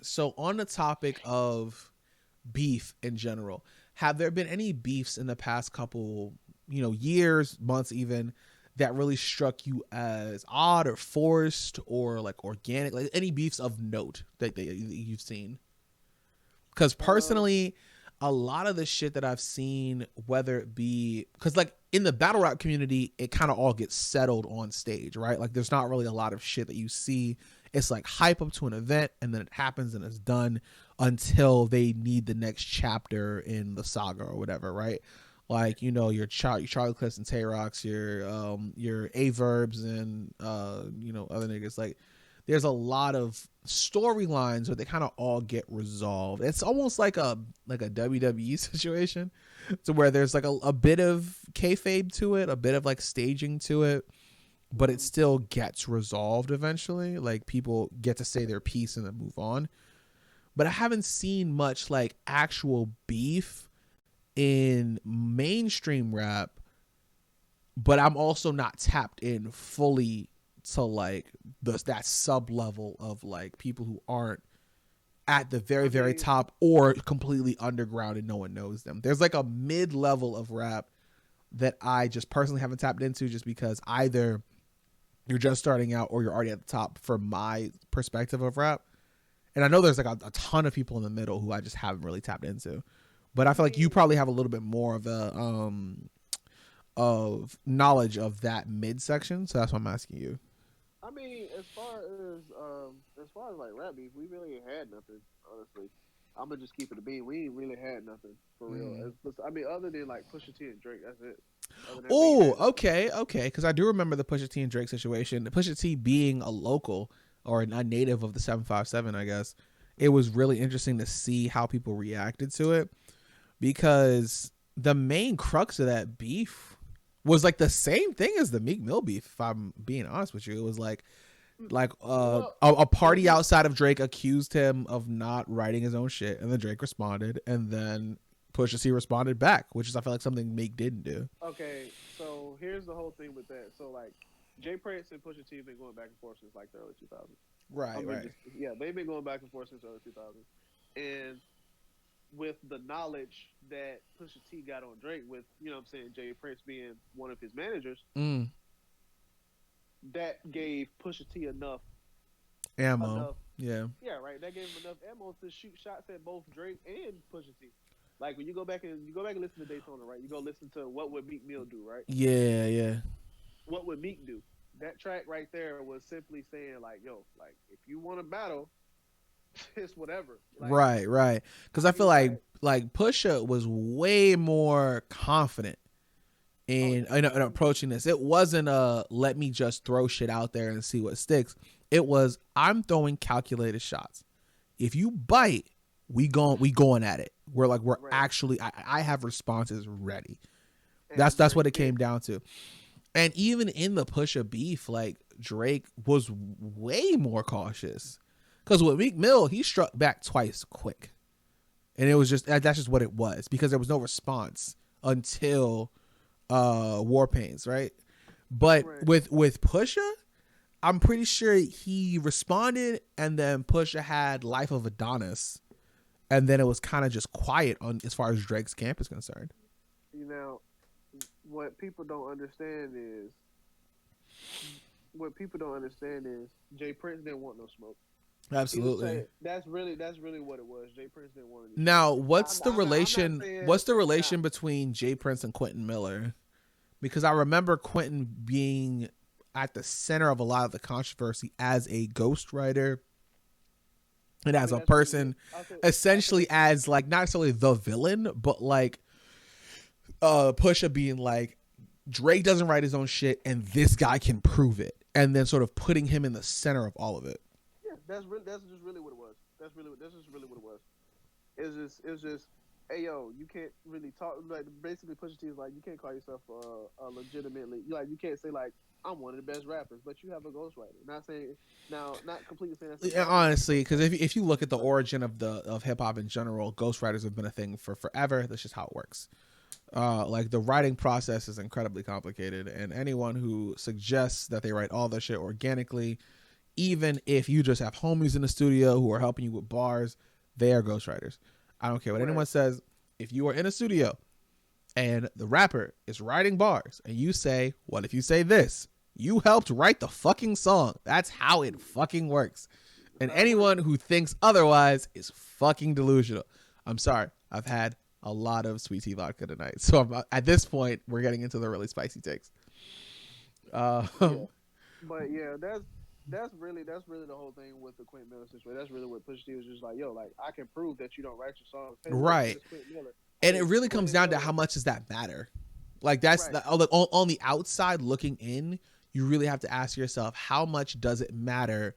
So on the topic of beef in general, have there been any beefs in the past couple, years, months even, that really struck you as odd or forced or like organic? Like any beefs of note that you've seen? Because Um, personally, a lot of the shit that I've seen, whether it be because like in the battle rap community, it kind of all gets settled on stage, right? Like there's not really a lot of shit that you see. It's like hype up to an event and then it happens and it's done until they need the next chapter in the saga or whatever, right? Like your Charlie Clips and Tay Rocks, your Averbs and other niggas. Like there's a lot of storylines where they kind of all get resolved. It's almost like a WWE situation, to where there's like a bit of kayfabe to it, a bit of like staging to it, but it mhm. still gets resolved eventually. Like people get to say their piece and then move on. But I haven't seen much like actual beef in mainstream rap, but I'm also not tapped in fully to like that sub level of like people who aren't at the very I very mean, top or completely underground and no one knows them. There's like a mid level of rap that I just personally haven't tapped into, just because either you're just starting out or you're already at the top from my perspective of rap. And I know there's like a ton of people in the middle who I just haven't really tapped into. But I I feel like you mean, probably have a little bit more of knowledge of that mid section, so that's why I'm asking you. as far as like rap beef, we really ain't had nothing. Honestly, I'm gonna just keep it a bean. We ain't really had nothing for real. Mm. I mean, other than like Pusha T and Drake, that's it. Other than that, we ain't Oh, had nothing. okay, because I do remember the Pusha T and Drake situation. Pusha T being a local or a native of the 757, I guess. It was really interesting to see how people reacted to it, because the main crux of that beef was like the same thing as the Meek Mill beef. If I'm being honest with you, it was like Well, a if party you outside of Drake accused him of not writing his own shit, and then Drake responded, and then Pusha T responded back, which is I feel like something Meek didn't do. okay, so here's the whole thing with that. So like, Jay Prince and Pusha T have been going back and forth since like the early 2000s. Right, I'm gonna right. just yeah, they've been going back and forth since the early 2000s, and with the knowledge that Pusha T got on Drake, with what I'm saying, Jay Prince being one of his managers, Mm, that gave Pusha T ammo. enough Yeah. yeah, right. That gave him enough ammo to shoot shots at both Drake and Pusha T. Like when you go back and listen to Daytona, right? You go listen to What Would Meek Mill Do, right? Yeah, yeah. What would Meek do? That track right there was simply saying like, yo, like if you want to battle, it's whatever. Like Right, right. Because I I feel mean, like, like Pusha was way more confident oh in, yeah, in approaching this. It wasn't a let me just throw shit out there and see what sticks. It was I'm throwing calculated shots. If you bite, we going at it. We're right. actually I have responses ready. And That's Drake what it did. came down to. And even in the Pusha beef, like Drake was way more cautious. Because with Meek Mill, he struck back twice quick. And it was just that's just what it was, because there was no response until War Pains, right? But Right. with Pusha, I'm pretty sure he responded, and then Pusha had Life of Adonis, and then it was kind of just quiet on as far as Drake's camp is concerned. You know, what people don't understand is what people don't understand is Jay Prince didn't want no smoke. He was Absolutely. saying that's really what it was. Jay Prince didn't want any smoke. Now, I'm not saying What's the now. relation between Jay Prince and Quentin Miller? Because I remember Quentin being at the center of a lot of the controversy as a ghostwriter and I as mean a that's really person, I'll say essentially this. as like not necessarily the villain, but like Pusha being like Drake doesn't write his own shit and this guy can prove it, and then sort of putting him in the center of all of it. Yeah, that's just really what it was. That's just really what it was. It's just hey yo, you can't really talk like basically Pusha T is like you can't call yourself legitimately like you can't say like I'm one of the best rappers, but you have a ghostwriter. Not saying now, not completely saying that's a Yeah, bad thing, honestly, because but if you look at the but origin of the of hip hop in general, ghostwriters have been a thing for forever. That's just how it works. Like the writing process is incredibly complicated, and anyone who suggests that they write all their shit organically even if you just have homies in the studio who are helping you with bars, they are ghostwriters. I don't care what anyone says. If you are in a studio and the rapper is writing bars and you say, what if you say this? You helped write the fucking song. That's how it fucking works. And anyone who thinks otherwise is fucking delusional. I'm sorry. I've had a lot of sweet tea vodka tonight. So at this point, we're getting into the really spicy takes. Yeah. But yeah, that's really the whole thing with the Quentin Miller situation. That's really what Pusha T was just like, yo, like I can prove that you don't write your songs. Hey, right. And it really comes down to how much does that matter? Like that's on the outside looking in, you really have to ask yourself, how much does it matter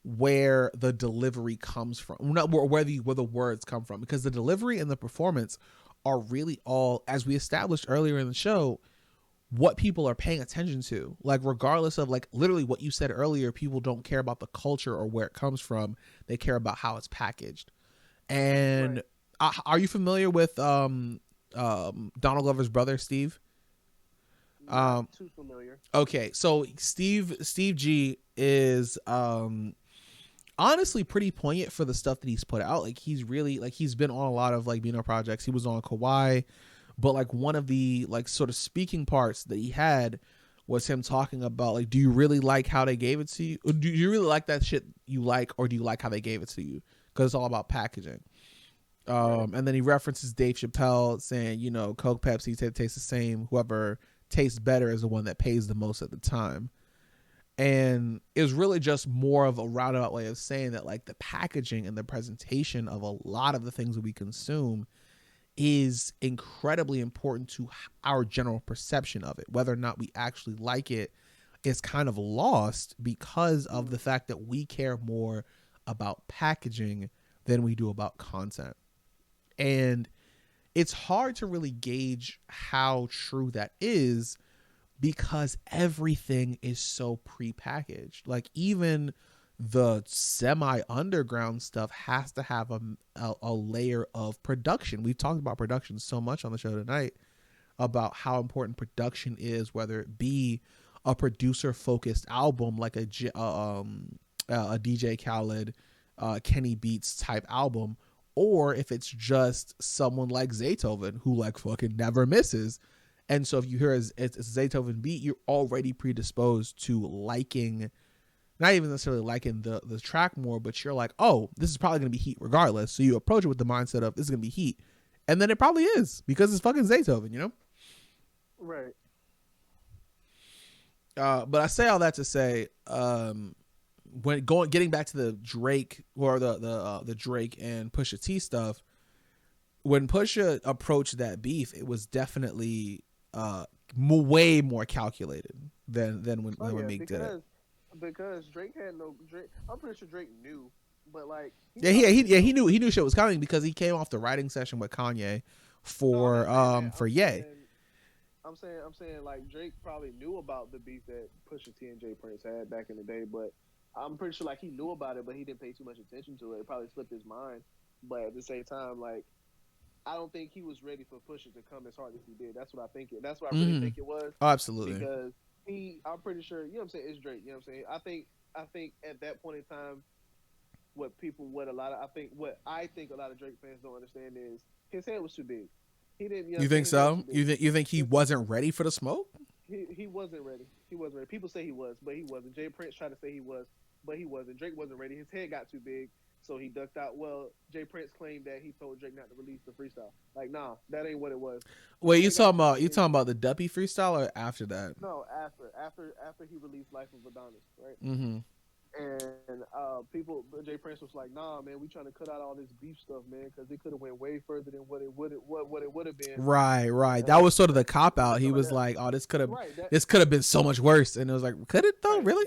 where the delivery comes from, not where the words come from, because the delivery and the performance are really all, as we established earlier in the show, what people are paying attention to. Like regardless of like literally what you said earlier, people don't care about the culture or where it comes from. They care about how it's packaged. And are you familiar with Donald Glover's brother, Steve? Not too familiar. Okay, so Steve G is honestly pretty poignant for the stuff that he's put out. Like he's really like he's been on a lot of like Beano projects. He was on Kawhi, but like one of the like sort of speaking parts that he had was him talking about like, do you really like how they gave it to you? Or do you really like that shit you like, or do you like how they gave it to you? Because it's all about packaging. And then he references Dave Chappelle saying, you know, Coke, Pepsi taste the same. Whoever tastes better is the one that pays the most at the time. And it was really just more of a roundabout way of saying that like the packaging and the presentation of a lot of the things that we consume is incredibly important to our general perception of it. Whether or not we actually like it is kind of lost because of the fact that we care more about packaging than we do about content. And it's hard to really gauge how true that is because everything is so prepackaged. Like even the semi-underground stuff has to have a layer of production. We've talked about production so much on the show tonight about how important production is, whether it be a producer-focused album like a DJ Khaled, Kenny Beats type album, or if it's just someone like Zaytoven who like fucking never misses. And so if you hear it's a Zaytoven beat, you're already predisposed to liking, not even necessarily liking the track more, but you're like, oh, this is probably going to be heat regardless. So you approach it with the mindset of this is going to be heat. And then it probably is because it's fucking Zaytoven, you know? Right. But I say all that to say, getting back to the Drake or the Drake and Pusha T stuff, when Pusha approached that beef, it was definitely way more calculated than when Meek did it. Because Drake had no Drake. I'm pretty sure Drake knew, but like he knew shit was coming because he came off the writing session with Kanye for Ye. I'm saying like Drake probably knew about the beef that Pusha T and Jay Prince had back in the day, but I'm pretty sure like he knew about it, but he didn't pay too much attention to it. It probably slipped his mind. But at the same time, like I don't think he was ready for Pusha to come as hard as he did. That's what I think. That's what I really think it was. Oh, absolutely. Because I'm pretty sure, you know what I'm saying, it's Drake. You know what I'm saying? I think at that point in time, what I think a lot of Drake fans don't understand is his head was too big. He didn't. You think so? You think he wasn't ready for the smoke? He wasn't ready. He wasn't ready. People say he was, but he wasn't. Jay Prince tried to say he was, but he wasn't. Drake wasn't ready. His head got too big. So he ducked out. Well, Jay Prince claimed that he told Drake not to release the freestyle. Like, nah, that ain't what it was. Wait, you talking about the Duppy freestyle or after that? No, after he released Life of Adonis, right? Mm-hmm. And Jay Prince was like, nah, man, we trying to cut out all this beef stuff, man, because it could have went way further than what it would have been. Right. That was sort of the cop out. He was like, oh, this could have been so much worse, and it was like, could it though? Really?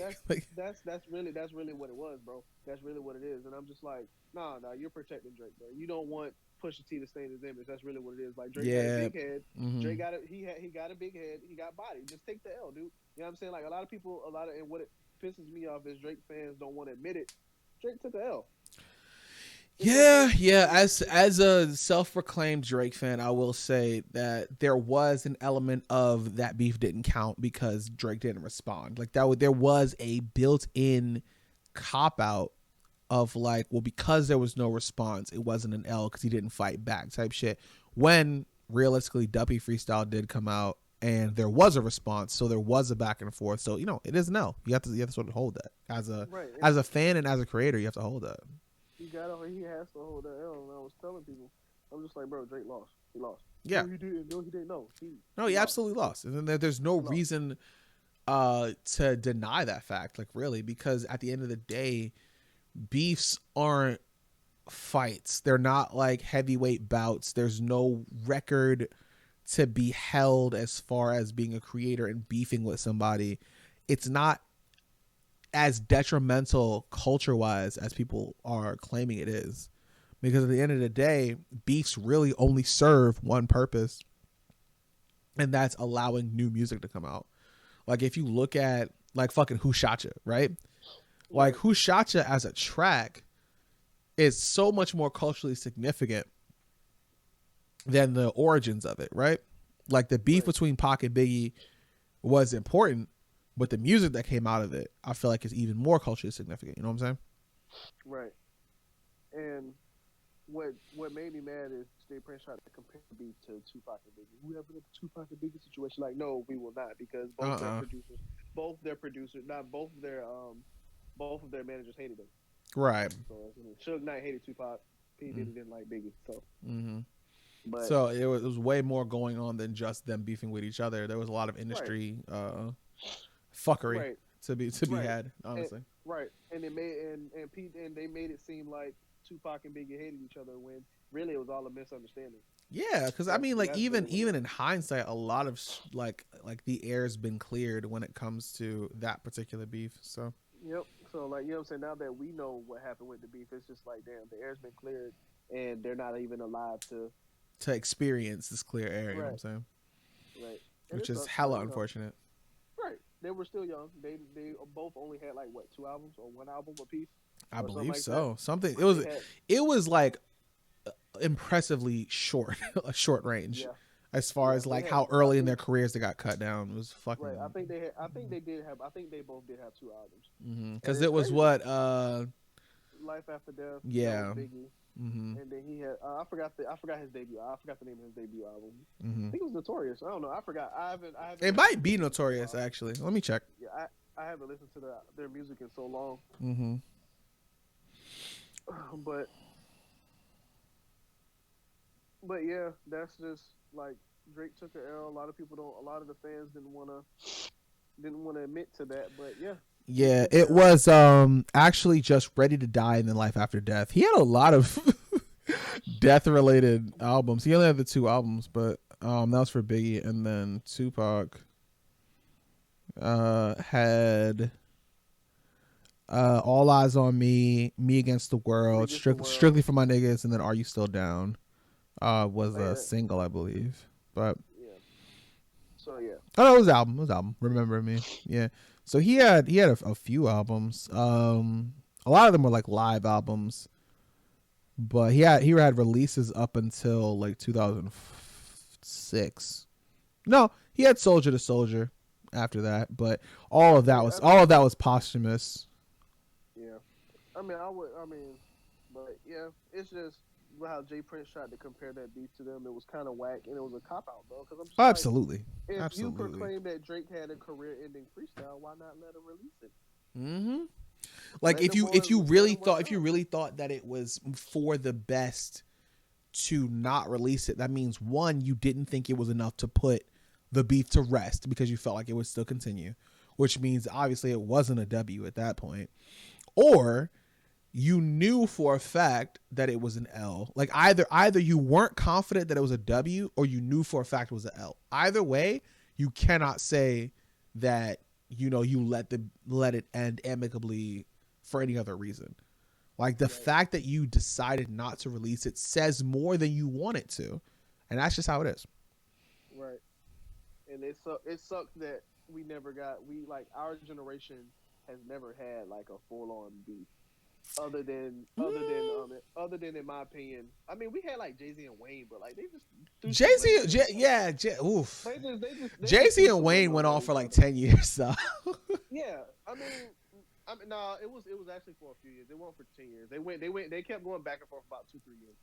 That's really what it was, bro. That's really what it is, and I'm just like, nah, you're protecting Drake, bro. You don't want Pusha T to stain his image. That's really what it is. Like Drake got a big head. Mm-hmm. Drake got he got a big head. He got body. Just take the L, dude. You know what I'm saying? Like and what it pisses me off is Drake fans don't want to admit it. Drake took the L. Yeah. As a self-proclaimed Drake fan, I will say that there was an element of that beef didn't count because Drake didn't respond. Like there was a built-in cop out of like, well, because there was no response, it wasn't an L because he didn't fight back type shit. When realistically, Duppy Freestyle did come out and there was a response, so there was a back and forth. So it is an L. You have to sort of hold that as a fan and as a creator. You have to hold that. He has to hold that L. And I was telling people, I'm just like, bro, Drake lost. He lost. Yeah. No, he didn't. No, he didn't. No, he absolutely lost. And then there's no reason to deny that fact, like really, because at the end of the day, beefs aren't fights. They're not like heavyweight bouts. There's no record to be held as far as being a creator and beefing with somebody. It's not as detrimental culture-wise as people are claiming it is. Because at the end of the day, beefs really only serve one purpose, and that's allowing new music to come out. Like if you look at like fucking Who Shot Ya, right? Like Who Shot Ya as a track is so much more culturally significant than the origins of it, right? Like the beef between Pac and Biggie was important, but the music that came out of it, I feel like is even more culturally significant. You know what I'm saying? Right. And what made me mad is Jay Prince tried to compare the beef to Tupac and Biggie. We have a Tupac and Biggie situation. Like, no, we will not, because both of their managers hated him. Right. So Suge Knight hated Tupac. P. Diddy didn't like Biggie. So. But, so it was way more going on than just them beefing with each other. There was a lot of industry fuckery to be had, honestly. And they made it seem like Tupac and Biggie hated each other when really it was all a misunderstanding. Yeah, because I mean, like even in hindsight, a lot of like the air's been cleared when it comes to that particular beef. So. Yep. So like, you know what I'm saying? Now that we know what happened with the beef, it's just like, damn, the air's been cleared and they're not even alive to experience this clear air. You know what I'm saying? Right. Which is hella unfortunate. Right. They were still young. They both only had like what, 2 albums or 1 album apiece? I believe like so. That. Something it was like impressively short, a short range. Yeah. As far as like how early in their careers they got cut down. It was fucking. Right. I think they both did have 2 albums. Because it was what Life After Death. Yeah. Biggie. And then he had I forgot his debut. I forgot the name of his debut album. I think it was Notorious. I don't know. I forgot. I haven't. It might be Notorious actually. Let me check. Yeah, I haven't listened to their music in so long. But yeah, that's just like Drake took an L. A lot of the fans didn't want to admit to that. But yeah. Yeah, it was actually just Ready to Die and then Life After Death. He had a lot of death-related albums. He only had the 2 albums, but that was for Biggie. And then Tupac had All Eyes on Me, Me Against the World, Strictly for My Niggas, and then Are You Still Down was a single, I believe. But yeah. So yeah. Oh, it was album. Remember Me. Yeah. So he had a few albums. A lot of them were like live albums, but he had releases up until like 2006. No, he had Soldier to Soldier after that, but all of that was posthumous. Yeah, but yeah, it's just how Jay Prince tried to compare that beef to them. It was kind of whack, and it was a cop out, though. Because absolutely. If you proclaim that Drake had a career-ending freestyle, why not let him release it? Like if you really thought that it was for the best to not release it, that means one, you didn't think it was enough to put the beef to rest because you felt like it would still continue, which means obviously it wasn't a W at that point, or you knew for a fact that it was an L. Like either you weren't confident that it was a W or you knew for a fact it was an L. Either way, you cannot say that, you let it end amicably for any other reason. Like the fact that you decided not to release it says more than you want it to. And that's just how it is. Right. And it sucks that our generation has never had like a full on beef. Other than in my opinion, I mean, we had like Jay-Z and Wayne, but like they just Jay-Z and Wayne went on for like 10 years, so yeah, I mean, I mean, no, it was actually for a few years. They went for 10 years. They kept going back and forth for about 2 3 years.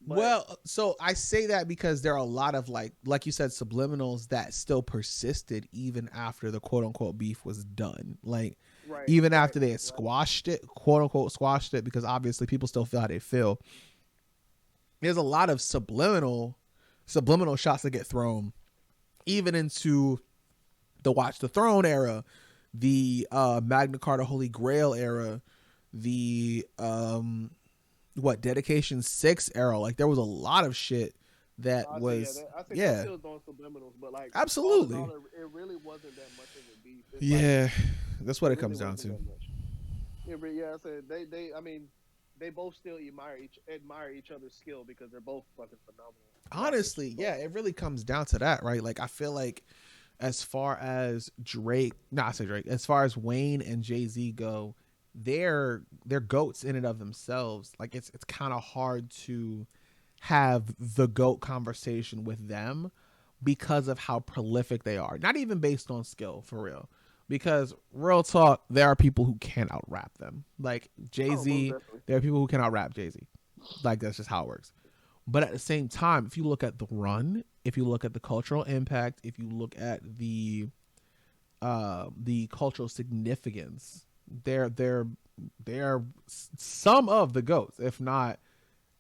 But Well, so I say that because there are a lot of like you said, subliminals that still persisted even after the quote unquote beef was done. Like right, even right, after they had right. squashed it, quote unquote squashed it, because obviously people still feel how they feel. There's a lot of subliminal shots that get thrown even into the Watch the Throne era, the Magna Carta Holy Grail era, the Dedication 6 era. Like there was a lot of shit that I say yeah. was I think they're yeah, still doing subliminals, but like all in all, absolutely. it really wasn't that much of a beef. It's like Yeah, that's what it it really comes down wasn't to. that much. Yeah, I said I mean, they both still admire each other's skill because they're both fucking phenomenal rappers. Honestly, So yeah, it really comes down to that, right? Like I feel like as far as Drake, not say Drake, as far as Wayne and Jay-Z go, they're goats in and of themselves. Like it's kind of hard to have the goat conversation with them because of how prolific they are. Not even based on skill, for real. Because real talk, there are people who can't out rap them. Like Jay oh, most Z, definitely. there are people who can out rap Jay Z. Like that's just how it works. But at the same time, if you look at the run, if you look at the cultural impact, if you look at the cultural significance, they're some of the goats, if not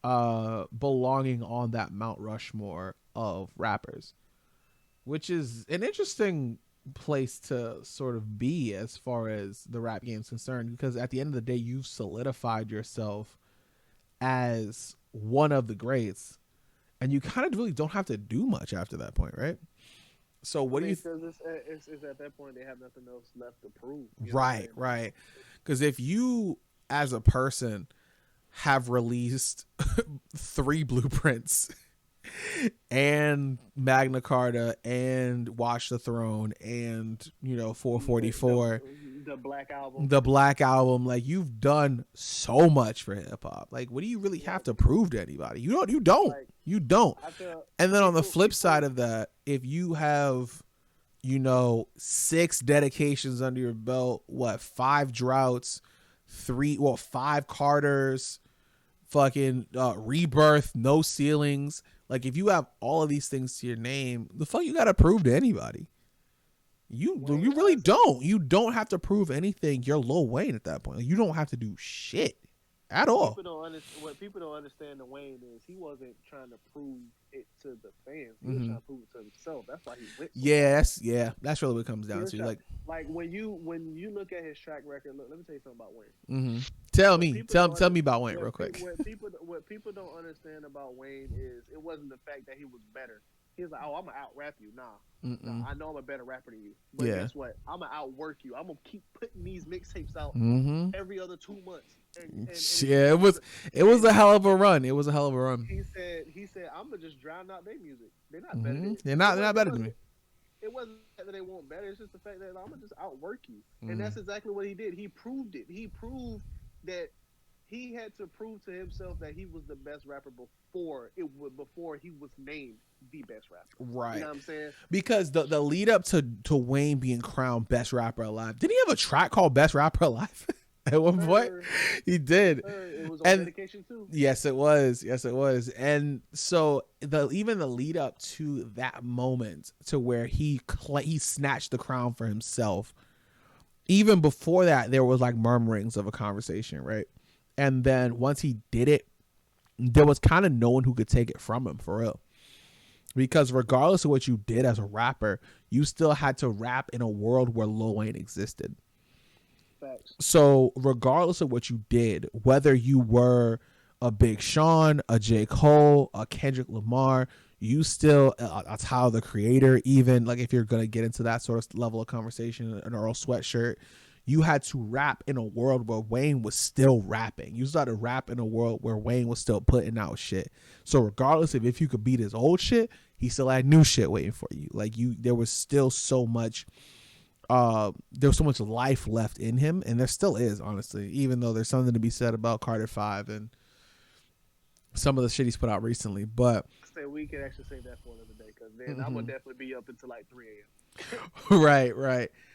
belonging on that Mount Rushmore of rappers, which is an interesting place to sort of be as far as the rap game is concerned, because at the end of the day you've solidified yourself as one of the greats, and you kind of really don't have to do much after that point, right? So I what do mean, you because it's at that point they have nothing else left to prove. You know what I'm right, saying? right. Because if you as a person have released three blueprints and Magna Carta and Watch the Throne and 444, The Black Album. the Black Album, like you've done so much for hip hop. Like what do you really have Yep. to prove to anybody? Like You don't. I feel And then on the flip side people. of that, if you have, 6 dedications under your belt, what, 5 droughts, five Carters, fucking rebirth, no ceilings. Like if you have all of these things to your name, the fuck you gotta prove to anybody? You Wayne really has don't. You don't have to prove anything. You're Lil Wayne at that point. Like, you don't have to do shit at all. what people don't understand. The Wayne is he wasn't trying to prove it to the fans. He was Hmm. trying to prove it to himself. That's why he went so hard. That's really what it comes He down was to. trying, Like, like when you look at his track record. Look, let me tell you something about Wayne. hmm tell What me, people don't tell under, me about Wayne real quick. what people don't understand about Wayne is it wasn't the fact that he was better. He was like, oh, I'm gonna out rap you. Nah, Mm-mm. I know I'm a better rapper than you. But Yeah. guess what? I'm gonna outwork you. I'm gonna keep putting these mixtapes out Mm-hmm. every other 2 months. Yeah, it was a hell of a run. It was a hell of a run. He said I'm gonna just drown out their music. They're not better Mm-hmm. than They're not better than me. it wasn't that they weren't better. It's just the fact that I'm gonna just outwork you, and Mm-hmm. that's exactly what he did. He proved it. He proved that he had to prove to himself that he was the best rapper before he was named the best rapper. You Right. know what I'm saying? Because the lead up to Wayne being crowned best rapper alive, didn't he have a track called Best Rapper Alive at one point? Sir, He did. it was on And dedication too. yes, it was. Yes, it was. And so even the lead up to that moment to where he snatched the crown for himself. Even before that, there was like murmurings of a conversation, right? And then once he did it, there was kind of no one who could take it from him for real. Because regardless of what you did as a rapper, you still had to rap in a world where Lil Wayne existed. Facts. So regardless of what you did, whether you were a Big Sean, a J. Cole, a Kendrick Lamar, you still a Tyler the Creator, even like if you're gonna get into that sort of level of conversation, an Earl Sweatshirt, you had to rap in a world where Wayne was still rapping. You started to rap in a world where Wayne was still putting out shit. So regardless of if you could beat his old shit, he still had new shit waiting for you. Like there was still so much there was so much life left in him, and there still is, honestly, even though there's something to be said about Carter 5 and some of the shit he's put out recently. But Say we could actually save that for another day because then I'm gonna definitely be up until like 3 a.m. right.